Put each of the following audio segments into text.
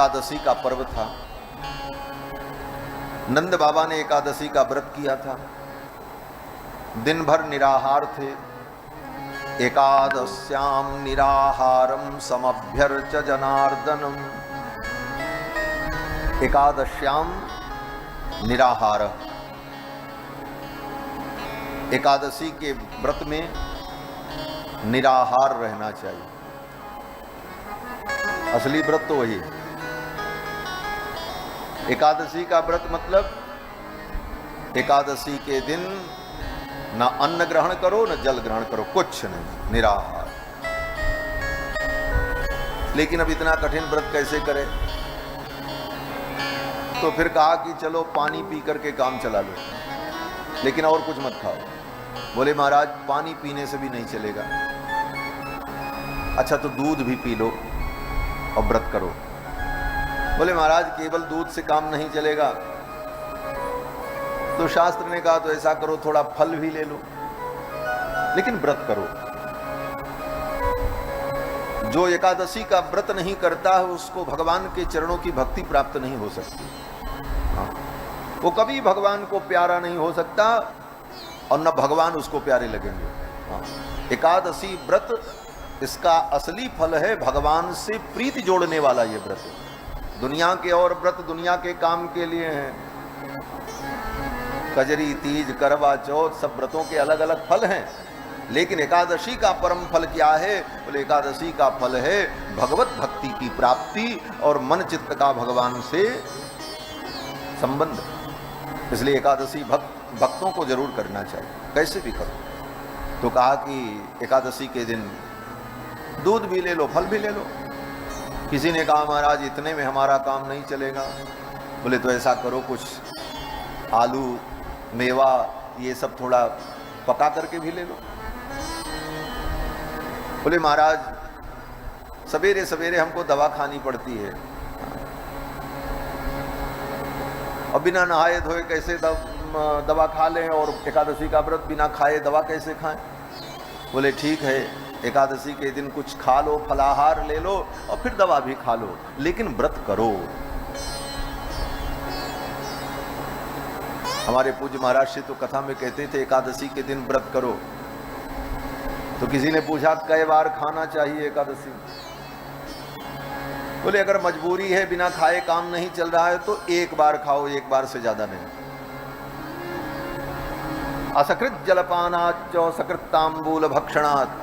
एकादशी का पर्व था। नंद बाबा ने एकादशी का व्रत किया था, दिन भर निराहार थे। एकादश्याम निराहारम समभ्यर्च जनार्दनम। एकादश्याम निराहार, एकादशी के व्रत में निराहार रहना चाहिए। असली व्रत तो वही। एकादशी का व्रत मतलब एकादशी के दिन ना अन्न ग्रहण करो न जल ग्रहण करो, कुछ नहीं, निराहार। लेकिन अब इतना कठिन व्रत कैसे करें? तो फिर कहा कि चलो पानी पी करके काम चला लो, लेकिन और कुछ मत खाओ। बोले महाराज पानी पीने से भी नहीं चलेगा। अच्छा तो दूध भी पी लो और व्रत करो। बोले महाराज केवल दूध से काम नहीं चलेगा। तो शास्त्र ने कहा तो ऐसा करो थोड़ा फल भी ले लो, लेकिन व्रत करो। जो एकादशी का व्रत नहीं करता है उसको भगवान के चरणों की भक्ति प्राप्त नहीं हो सकती। वो कभी भगवान को प्यारा नहीं हो सकता और न भगवान उसको प्यारे लगेंगे। एकादशी व्रत इसका असली फल है भगवान से प्रीति जोड़ने वाला ये व्रत है। दुनिया के और व्रत दुनिया के काम के लिए हैं। कजरी, तीज, करवा चौथ सब व्रतों के अलग अलग फल हैं, लेकिन एकादशी का परम फल क्या है? बोले एकादशी का फल है भगवत भक्ति की प्राप्ति और मन चित्त का भगवान से संबंध। इसलिए एकादशी भक्तों को जरूर करना चाहिए, कैसे भी करो। तो कहा कि एकादशी के दिन दूध भी ले लो, फल भी ले लो। किसी ने कहा महाराज इतने में हमारा काम नहीं चलेगा। बोले तो ऐसा करो कुछ आलू, मेवा ये सब थोड़ा पका करके भी ले लो। बोले महाराज सवेरे सवेरे हमको दवा खानी पड़ती है और बिना नहाए धोए कैसे दवा खा लें, और एकादशी का व्रत बिना खाए दवा कैसे खाएं? बोले ठीक है एकादशी के दिन कुछ खा लो, फलाहार ले लो और फिर दवा भी खा लो, लेकिन व्रत करो। हमारे पूज्य महाराज श्री तो कथा में कहते थे एकादशी के दिन व्रत करो। तो किसी ने पूछा कई बार खाना चाहिए एकादशी? बोले अगर मजबूरी है, बिना खाए काम नहीं चल रहा है तो एक बार खाओ, एक बार से ज्यादा नहीं। असकृत जलपानाच सकृत तांबूल भक्षणात्।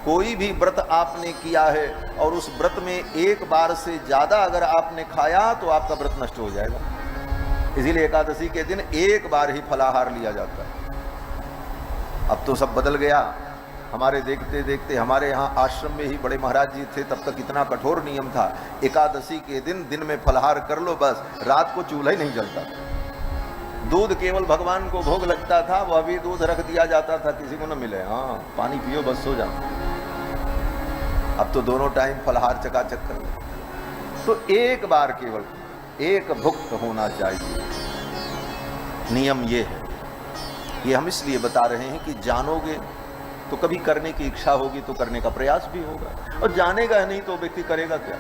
कोई भी व्रत आपने किया है और उस व्रत में एक बार से ज्यादा अगर आपने खाया तो आपका व्रत नष्ट हो जाएगा। इसीलिए एकादशी के दिन एक बार ही फलाहार लिया जाता है। अब तो सब बदल गया। हमारे देखते देखते हमारे यहाँ आश्रम में ही बड़े महाराज जी थे, तब तक इतना कठोर नियम था। एकादशी के दिन में फलाहार कर लो, बस रात को चूल्हा ही नहीं जलता। दूध केवल भगवान को भोग लगता था, वह भी दूध रख दिया जाता था, किसी को न मिले, हाँ पानी पियो बस सो जाओ। अब तो दोनों टाइम फलाहार चकाचक कर लो। तो एक बार केवल एक भुक्त होना चाहिए, नियम ये है। ये हम इसलिए बता रहे हैं कि जानोगे तो कभी करने की इच्छा होगी तो करने का प्रयास भी होगा, और जानेगा नहीं तो व्यक्ति करेगा क्या?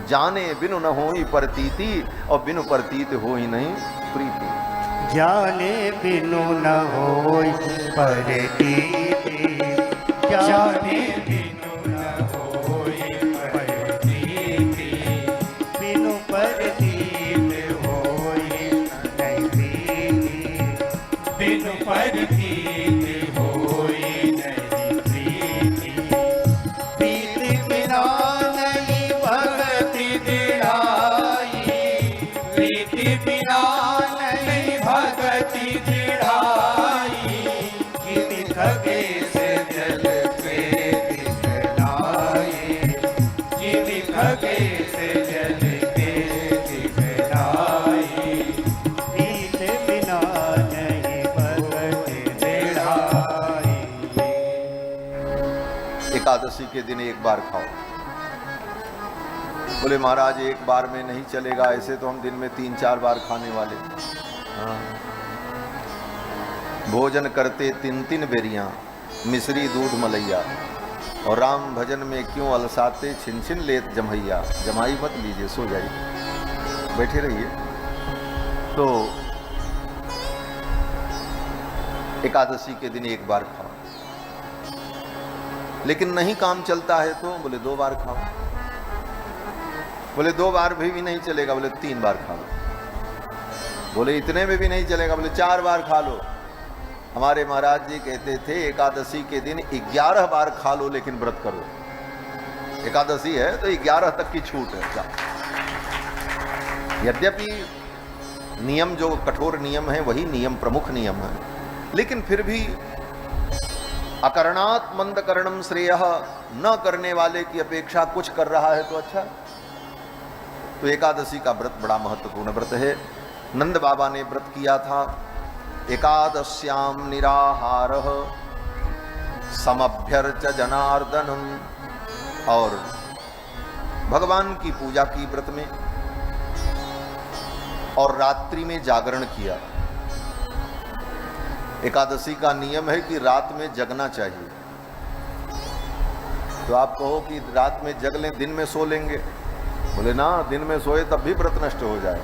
जाने बिनु न होई प्रतीति और बिनु प्रतीत हो ही नहीं प्रीति। जाने बिनु न होई प्रतीति, जाने बिनु न होई प्रतीति, बिनु प्रतीत होई नहीं प्रीति, बिनु प्रतीत होई नहीं प्रीति। प्रीति बिना नहीं भक्ति दृढ़ाई, प्रीति बिना नहीं भक्ति दृढ़ाई। गिरि खगेश जल के दिखलाए, गिरि खगेश जल के दिखलाए। प्रीति बिना नहीं भक्ति दृढ़ाई। एकादशी के दिन एक बार खाओ। बोले महाराज एक बार में नहीं चलेगा, ऐसे तो हम दिन में 3-4 बार खाने वाले। हाँ। भोजन करते 3-3 बेरियां, मिश्री दूध मलैया, और राम भजन में क्यों अलसाते, छिन छिन लेत जमैया। जमाई मत लीजिए, सो जाइए। बैठे रहिए। तो एकादशी के दिन एक बार खाओ, लेकिन नहीं काम चलता है तो बोले 2 बार खाओ। बोले 2 बार भी नहीं चलेगा, बोले 3 बार खा लो। बोले इतने में भी नहीं चलेगा, बोले 4 बार खा लो। हमारे महाराज जी कहते थे एकादशी के दिन 11 बार खा लो, लेकिन व्रत करो। एकादशी है तो 11 तक की छूट है। यद्यपि नियम जो कठोर नियम है वही नियम प्रमुख नियम है, लेकिन फिर भी अकरणात् मंद करणम श्रेयः, न करने वाले की अपेक्षा कुछ कर रहा है तो अच्छा। तो एकादशी का व्रत बड़ा महत्वपूर्ण व्रत है। नंद बाबा ने व्रत किया था। एकादश्याम निराहारः समभ्यर्च जनार्दनम, और भगवान की पूजा की व्रत में, और रात्रि में जागरण किया। एकादशी का नियम है कि रात में जगना चाहिए। तो आप कहो कि रात में जग लें, दिन में सो लेंगे। बोले ना, दिन में सोए तब भी व्रत नष्ट हो जाए।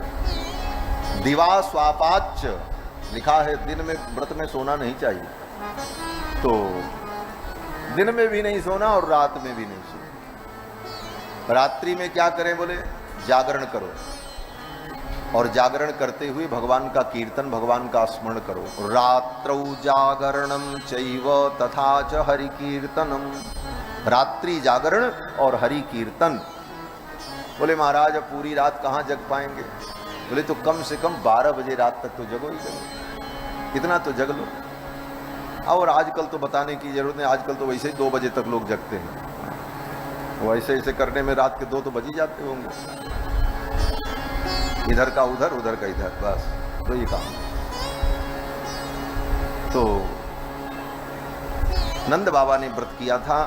दिवा स्वापाच्च लिखा है, दिन में व्रत में सोना नहीं चाहिए। तो दिन में भी नहीं सोना और रात में भी नहीं सोना। रात्रि में क्या करें, बोले जागरण करो, और जागरण करते हुए भगवान का कीर्तन, भगवान का स्मरण करो। रात्रौ जागरणम चैव तथा च हरि कीर्तनम, रात्रि जागरण और हरि कीर्तन। बोले महाराज अब पूरी रात कहाँ जग पाएंगे? बोले तो कम से कम 12 बजे रात तक तो जगो ही जगो, इतना तो जग लो। और आजकल तो बताने की जरूरत नहीं, आजकल तो वैसे ही 2 बजे तक लोग जगते हैं। वैसे ऐसे करने में रात के 2 तो बज ही जाते होंगे। इधर का उधर, उधर का इधर, बस तो ये काम। तो नंद बाबा ने व्रत किया था।